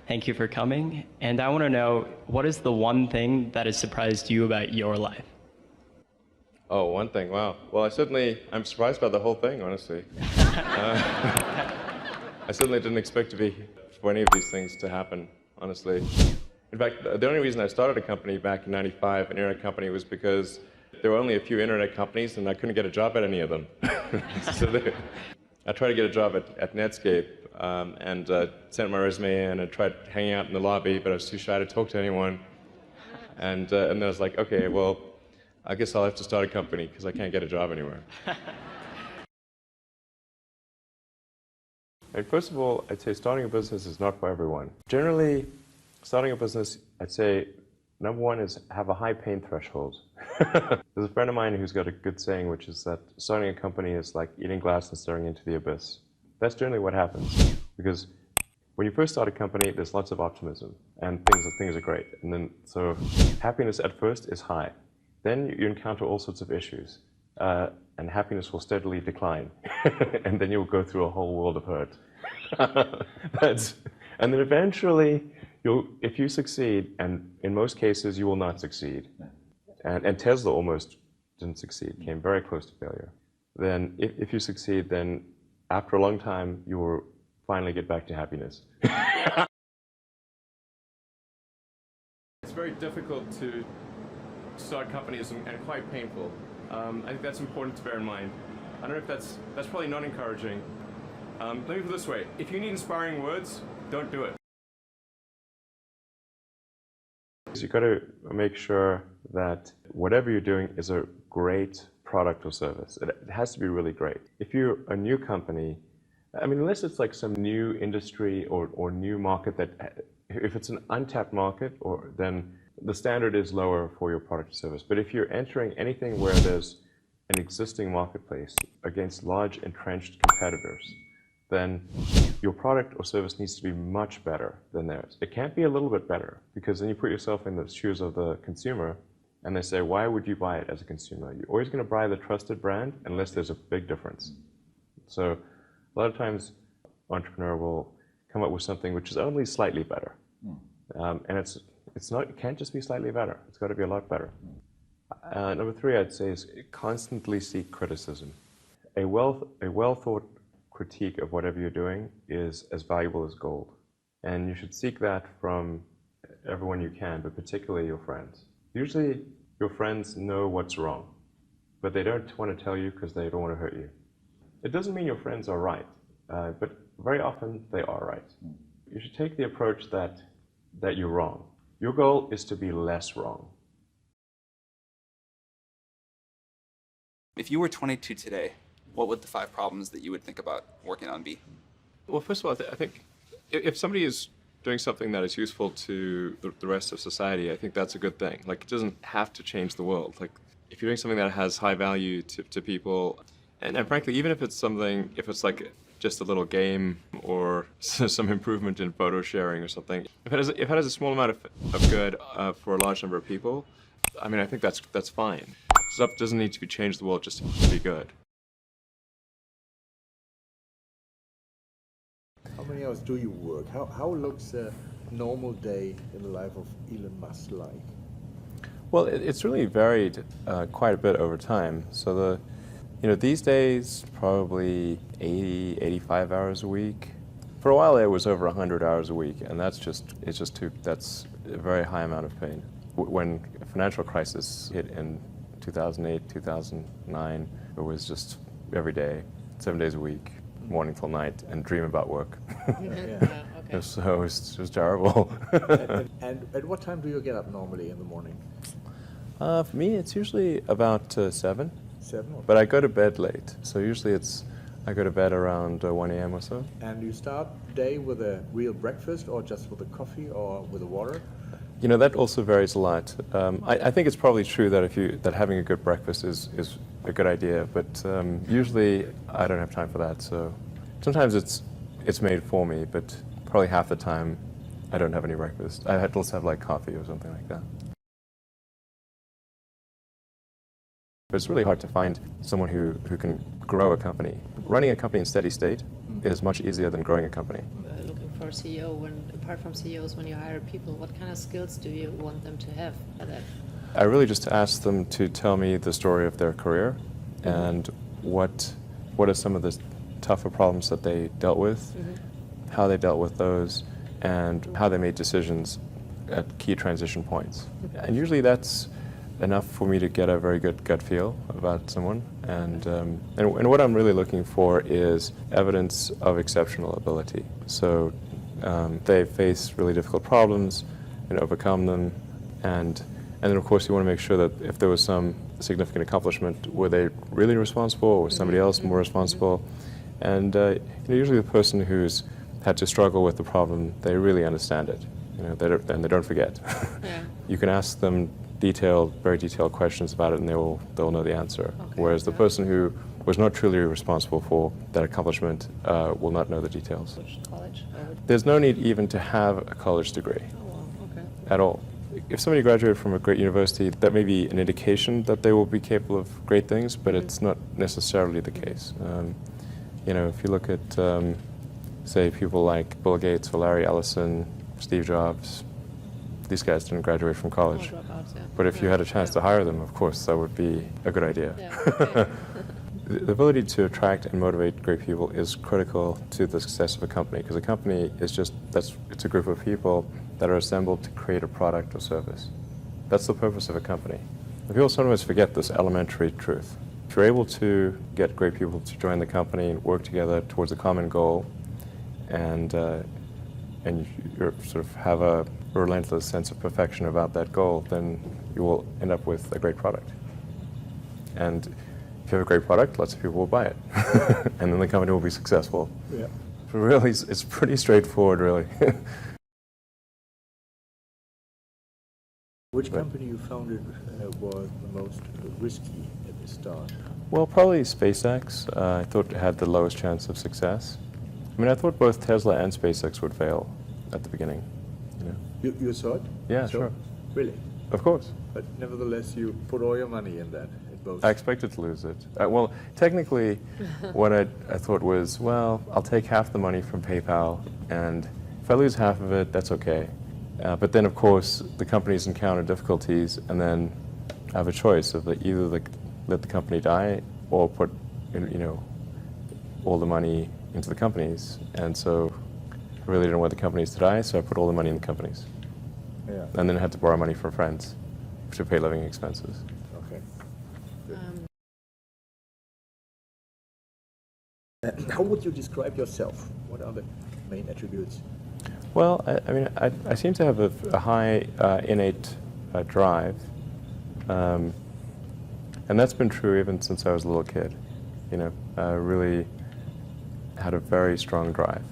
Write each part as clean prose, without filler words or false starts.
Thank you for coming. And I want to know, what is the one thing that has surprised you about your life? Oh, one thing, wow. Well, I'm surprised by the whole thing, honestly. I certainly didn't expect for any of these things to happen, honestly. In fact, the only reason I started a company back in '95, an internet company, was because there were only a few internet companies and I couldn't get a job at any of them. I tried to get a job at Netscape and sent my resume in and tried hanging out in the lobby, but I was too shy to talk to anyone. And then I was like, okay, well, I guess I'll have to start a company because I can't get a job anywhere. First of all, I'd say starting a business is not for everyone. Generally, starting a business, I'd say, number one is have a high pain threshold. There's a friend of mine who's got a good saying, which is that starting a company is like eating glass and staring into the abyss. That's generally what happens, because when you first start a company, there's lots of optimism, and things are great. And then, so happiness at first is high. Then you encounter all sorts of issues, and happiness will steadily decline. And then you'll go through a whole world of hurt. And then eventually, if you succeed, and in most cases you will not succeed, and Tesla almost didn't succeed, came very close to failure, then if you succeed, then after a long time, you will finally get back to happiness. It's very difficult to start companies and quite painful. I think that's important to bear in mind. I don't know if that's probably not encouraging. Let me put it this way, if you need inspiring words, don't do it. You've got to make sure that whatever you're doing is a great product or service. It has to be really great. If you're a new company, I mean, unless it's like some new industry or new market if it's an untapped market, then the standard is lower for your product or service. But if you're entering anything where there's an existing marketplace against large entrenched competitors, then your product or service needs to be much better than theirs. It can't be a little bit better, because then you put yourself in the shoes of the consumer, and they say, why would you buy it as a consumer? You're always going to buy the trusted brand unless there's a big difference. So a lot of times, an entrepreneur will come up with something which is only slightly better. And it can't just be slightly better. It's got to be a lot better. Number three, I'd say, is constantly seek criticism. A well-thought critique of whatever you're doing is as valuable as gold. And you should seek that from everyone you can, but particularly your friends. Usually, your friends know what's wrong, but they don't want to tell you because they don't want to hurt you. It doesn't mean your friends are right, but very often they are right. You should take the approach that you're wrong. Your goal is to be less wrong. If you were 22 today, what would the 5 problems that you would think about working on be? Well, first of all, I think if somebody is doing something that is useful to the rest of society, I think that's a good thing. Like, it doesn't have to change the world. Like, if you're doing something that has high value to people, and frankly, even if it's like just a little game or some improvement in photo sharing or something, if it has a small amount of good for a large number of people, I mean, I think that's fine. Stuff doesn't need to change the world just to be good. How many hours do you work? How looks a normal day in the life of Elon Musk like? Well, it's really varied quite a bit over time. So these days, probably 80, 85 hours a week. For a while, it was over 100 hours a week, and that's a very high amount of pain. When the financial crisis hit in 2008, 2009, it was just every day, 7 days a week, morning till night, and dream about work. Okay. So it was terrible. And at what time do you get up normally in the morning? For me, it's usually about 7. 7? But I go to bed late, so usually I go to bed around 1 a.m. or so. And you start the day with a real breakfast, or just with a coffee, or with a water? You know, that also varies a lot. I think it's probably true that having a good breakfast is a good idea, but usually I don't have time for that. So sometimes it's made for me, but probably half the time I don't have any breakfast. I had to have like coffee or something like that. But it's really hard to find someone who can grow a company. Running a company in steady state is much easier than growing a company. for a CEO, when apart from CEOs, when you hire people, what kind of skills do you want them to have for that? I really just ask them to tell me the story of their career and what are some of the tougher problems that they dealt with, how they dealt with those, and how they made decisions at key transition points. And usually that's enough for me to get a very good gut feel about someone. And what I'm really looking for is evidence of exceptional ability. So they face really difficult problems and overcome them. And then, of course, you want to make sure that if there was some significant accomplishment, were they really responsible, or was somebody else more responsible? And usually the person who's had to struggle with the problem, they really understand it. And they don't forget. Yeah. You can ask them very detailed questions about it, and they'll know the answer. Okay, Whereas the person who was not truly responsible for that accomplishment will not know the details. Which college? There's no need even to have a college degree Oh, wow, okay. at all. If somebody graduated from a great university, that may be an indication that they will be capable of great things, but it's not necessarily the case. If you look at, say, people like Bill Gates or Larry Ellison, Steve Jobs, these guys didn't graduate from college. Oh, dropouts, yeah. But if you had a chance to hire them, of course, that would be a good idea. Yeah, okay. The ability to attract and motivate great people is critical to the success of a company, because a company is it's a group of people that are assembled to create a product or service. That's the purpose of a company. And people sometimes forget this elementary truth. If you're able to get great people to join the company and work together towards a common goal, and you sort of have a relentless sense of perfection about that goal, then you will end up with a great product. And if you have a great product, lots of people will buy it. And then the company will be successful. Yeah. So really, it's pretty straightforward, really. Which company you founded was the most risky at the start? Well, probably SpaceX. I thought it had the lowest chance of success. I mean, I thought both Tesla and SpaceX would fail at the beginning. You thought? Yeah, So, sure. Really? Of course. But nevertheless, you put all your money in that, in both. I expected to lose it. Well, technically, what I thought was, well, I'll take half the money from PayPal, and if I lose half of it, that's okay. But then, of course, the companies encounter difficulties, and then I have a choice of either let the company die or put, all the money into the companies. And so I really didn't want the companies to die, so I put all the money in the companies. Yeah. And then I had to borrow money from friends to pay living expenses. Okay. How would you describe yourself? What are the main attributes? Well, I seem to have a high innate drive, and that's been true even since I was a little kid. I really had a very strong drive.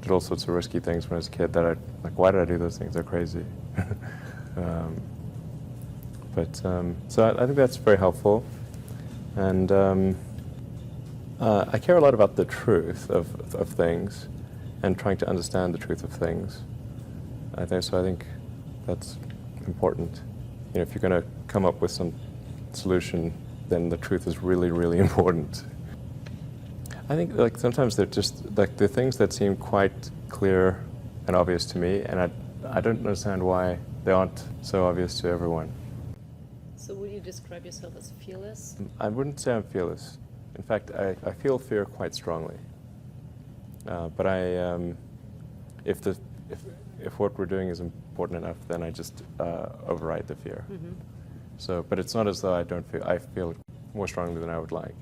Did all sorts of risky things when I was a kid that why did I do those things? They're crazy. So I think that's very helpful, and I care a lot about the truth of things, and trying to understand the truth of things. I think that's important. If you're going to come up with some solution, then the truth is really, really important. I think sometimes they're just the things that seem quite clear and obvious to me, and I don't understand why they aren't so obvious to everyone. So would you describe yourself as fearless? I wouldn't say I'm fearless. In fact, I feel fear quite strongly. But if what we're doing is important enough, then I just override the fear. So, but it's not as though I feel it more strongly than I would like.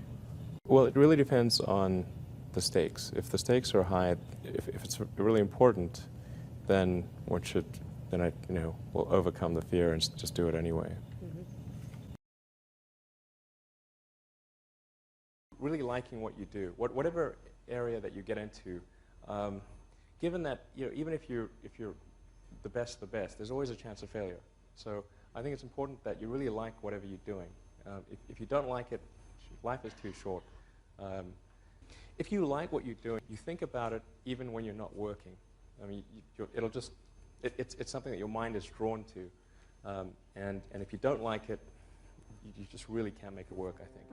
Well, it really depends on the stakes. If the stakes are high, if it's really important, then I will overcome the fear and just do it anyway. Really liking what you do, whatever area that you get into, given that even if you're the best, there's always a chance of failure. So I think it's important that you really like whatever you're doing. If you don't like it, life is too short. If you like what you're doing, you think about it even when you're not working. I mean, it's something that your mind is drawn to, and if you don't like it, you just really can't make it work, I think.